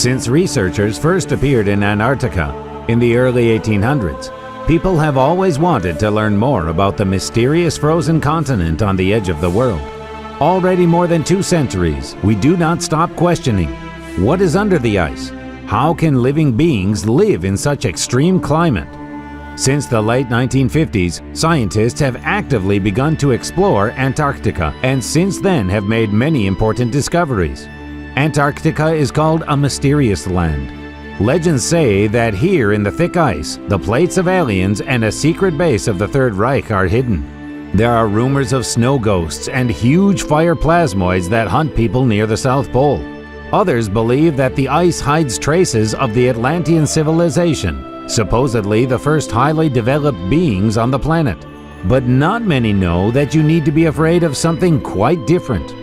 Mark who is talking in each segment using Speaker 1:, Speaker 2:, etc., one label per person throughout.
Speaker 1: Since researchers first appeared in Antarctica in the early 1800s, people have always wanted to learn more about the mysterious frozen continent on the edge of the world. Already more than 2 centuries, we do not stop questioning: what is under the ice? How can living beings live in such extreme climate? Since the late 1950s, scientists have actively begun to explore Antarctica, and since then have made many important discoveries. Antarctica is called a mysterious land. Legends say that here in the thick ice, the plates of aliens and a secret base of the Third Reich are hidden. There are rumors of snow ghosts and huge fire plasmoids that hunt people near the South Pole. Others believe that the ice hides traces of the Atlantean civilization, supposedly the first highly developed beings on the planet. But not many know that you need to be afraid of something quite different.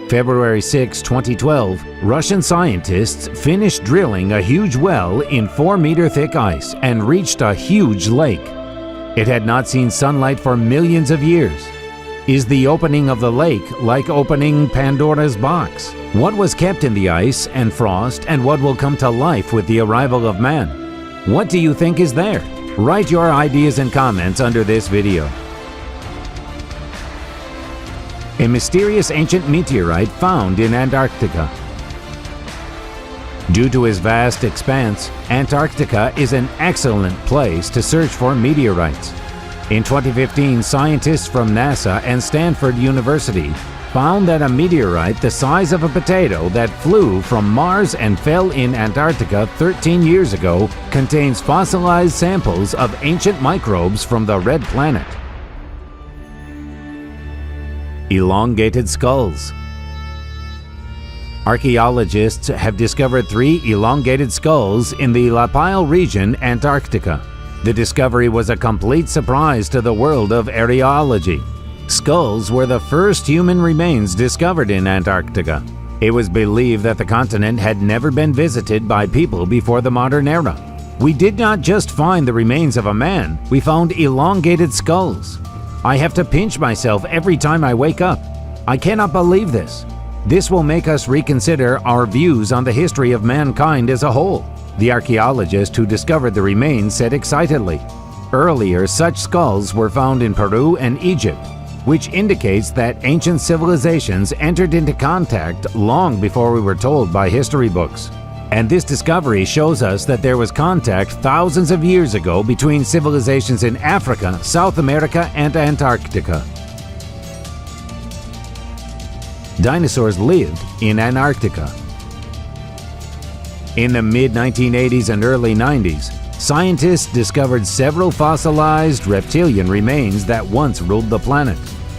Speaker 1: February 6, 2012, Russian scientists finished drilling a huge well in 4-meter thick ice and reached a huge lake. It had not seen sunlight for millions of years. Is the opening of the lake like opening Pandora's box? What was kept in the ice and frost, and what will come to life with the arrival of man? What do you think is there? Write your ideas and comments under this video. A mysterious ancient meteorite found in Antarctica. Due to its vast expanse, Antarctica is an excellent place to search for meteorites. In 2015, scientists from NASA and Stanford University found that a meteorite the size of a potato that flew from Mars and fell in Antarctica 13 years ago contains fossilized samples of ancient microbes from the red planet. Elongated skulls. Archaeologists have discovered 3 elongated skulls in the Lapile region, Antarctica. The discovery was a complete surprise to the world of archaeology. Skulls were the first human remains discovered in Antarctica. It was believed that the continent had never been visited by people before the modern era. We did not just find the remains of a man, we found elongated skulls. I have to pinch myself every time I wake up. I cannot believe this. This will make us reconsider our views on the history of mankind as a whole, the archaeologist who discovered the remains said excitedly. Earlier, such skulls were found in Peru and Egypt, which indicates that ancient civilizations entered into contact long before we were told by history books. And this discovery shows us that there was contact thousands of years ago between civilizations in Africa, South America, and Antarctica. Dinosaurs lived in Antarctica. In the mid-1980s and early 90s, scientists discovered several fossilized reptilian remains that once ruled the planet.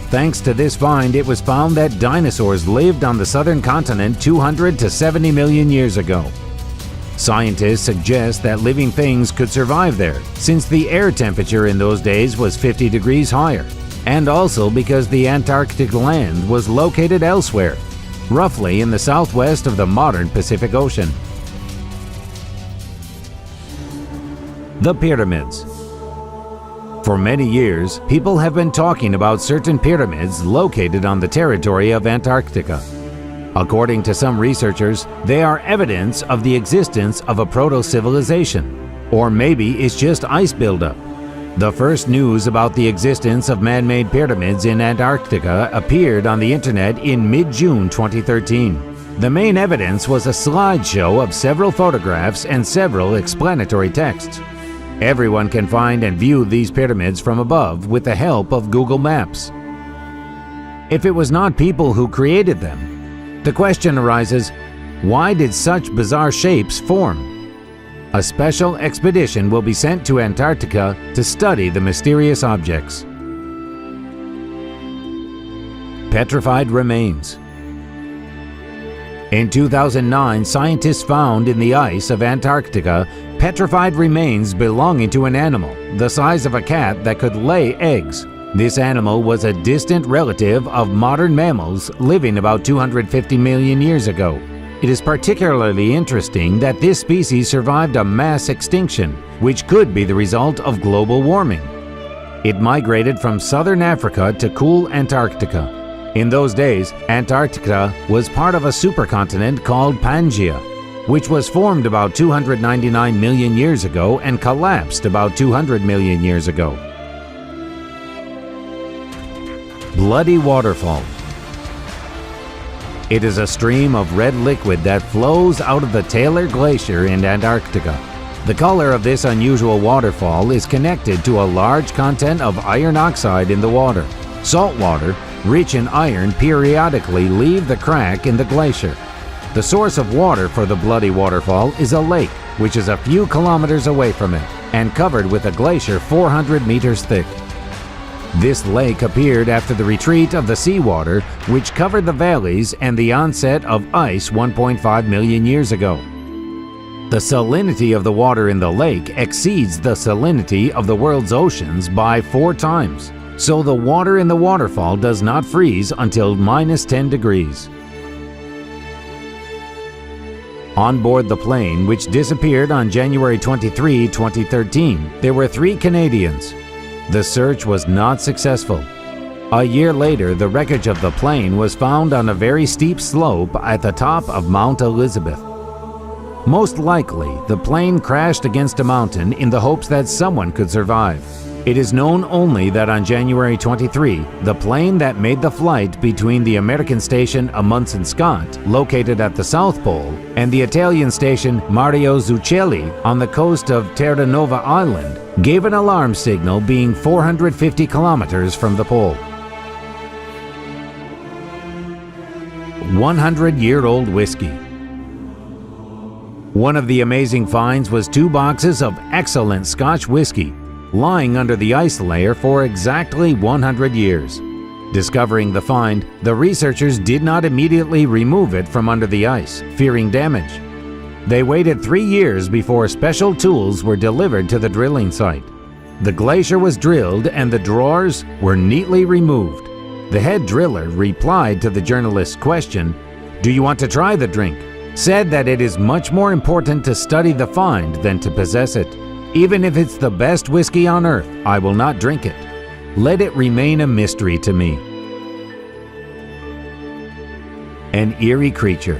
Speaker 1: Thanks to this find, it was found that dinosaurs lived on the southern continent 200 to 70 million years ago. Scientists suggest that living things could survive there, since the air temperature in those days was 50 degrees higher, and also because the Antarctic land was located elsewhere, roughly in the southwest of the modern Pacific Ocean. The pyramids. For many years, people have been talking about certain pyramids located on the territory of Antarctica. According to some researchers, they are evidence of the existence of a proto-civilization, or maybe it's just ice buildup. The first news about the existence of man-made pyramids in Antarctica appeared on the internet in mid-June 2013. The main evidence was a slideshow of several photographs and several explanatory texts. Everyone can find and view these pyramids from above with the help of Google Maps. If it was not people who created them, the question arises, why did such bizarre shapes form? A special expedition will be sent to Antarctica to study the mysterious objects. Petrified remains. In 2009, scientists found in the ice of Antarctica petrified remains belonging to an animal the size of a cat that could lay eggs. This animal was a distant relative of modern mammals living about 250 million years ago. It is particularly interesting that this species survived a mass extinction, which could be the result of global warming. It migrated from southern Africa to cool Antarctica. In those days, Antarctica was part of a supercontinent called Pangaea. which was formed about 299 million years ago and collapsed about 200 million years ago. Bloody Waterfall. It is a stream of red liquid that flows out of the Taylor Glacier in Antarctica. The color of this unusual waterfall is connected to a large content of iron oxide in the water. Salt water, rich in iron, periodically leave the crack in the glacier. The source of water for the Bloody Waterfall is a lake, which is a few kilometers away from it, and covered with a glacier 400 meters thick. This lake appeared after the retreat of the seawater, which covered the valleys, and the onset of ice 1.5 million years ago. The salinity of the water in the lake exceeds the salinity of the world's oceans by 4 times, so the water in the waterfall does not freeze until -10 degrees. On board the plane, which disappeared on January 23, 2013, there were 3 Canadians. The search was not successful. A year later, the wreckage of the plane was found on a very steep slope at the top of Mount Elizabeth. Most likely, the plane crashed against a mountain in the hopes that someone could survive. It is known only that on January 23, the plane that made the flight between the American station Amundsen Scott, located at the South Pole, and the Italian station Mario Zucchelli on the coast of Terranova Island, gave an alarm signal being 450 kilometers from the pole. 100-year-old whiskey. One of the amazing finds was 2 boxes of excellent Scotch whiskey, lying under the ice layer for exactly 100 years. Discovering the find, the researchers did not immediately remove it from under the ice, fearing damage. They waited 3 years before special tools were delivered to the drilling site. The glacier was drilled and the drawers were neatly removed. The head driller replied to the journalist's question, "Do you want to try the drink?" said that it is much more important to study the find than to possess it. "Even if it's the best whiskey on earth, I will not drink it. Let it remain a mystery to me." An eerie creature.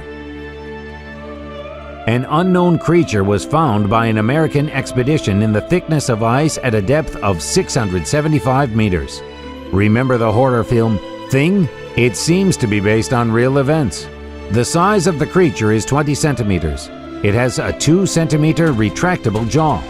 Speaker 1: An unknown creature was found by an American expedition in the thickness of ice at a depth of 675 meters. Remember the horror film Thing? It seems to be based on real events. The size of the creature is 20 centimeters. It has a 2-centimeter retractable jaw.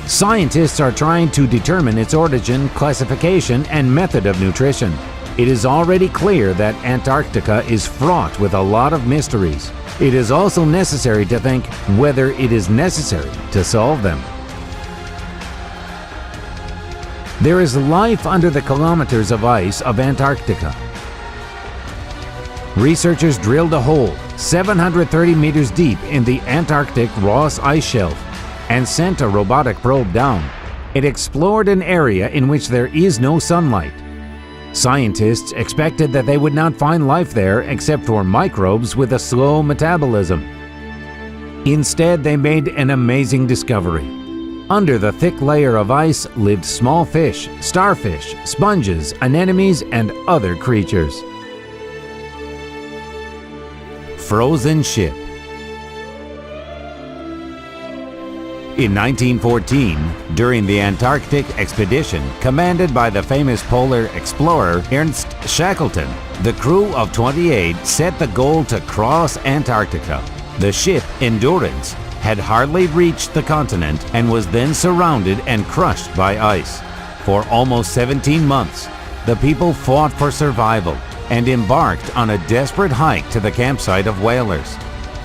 Speaker 1: Scientists are trying to determine its origin, classification, and method of nutrition. It is already clear that Antarctica is fraught with a lot of mysteries. It is also necessary to think whether it is necessary to solve them. There is life under the kilometers of ice of Antarctica. Researchers drilled a hole 730 meters deep in the Antarctic Ross Ice Shelf and sent a robotic probe down. It explored an area in which there is no sunlight. Scientists expected that they would not find life there except for microbes with a slow metabolism. Instead, they made an amazing discovery. Under the thick layer of ice lived small fish, starfish, sponges, anemones, and other creatures. Frozen ship. In 1914, during the Antarctic expedition commanded by the famous polar explorer Ernst Shackleton, the crew of 28 set the goal to cross Antarctica. The ship, Endurance, had hardly reached the continent and was then surrounded and crushed by ice. For almost 17 months, the people fought for survival and embarked on a desperate hike to the campsite of whalers.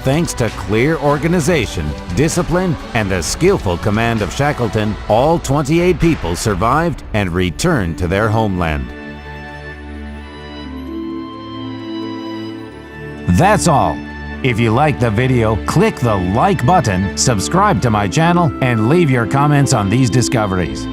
Speaker 1: Thanks to clear organization, discipline, and the skillful command of Shackleton, all 28 people survived and returned to their homeland. That's all. If you liked the video, click the like button, subscribe to my channel, and leave your comments on these discoveries.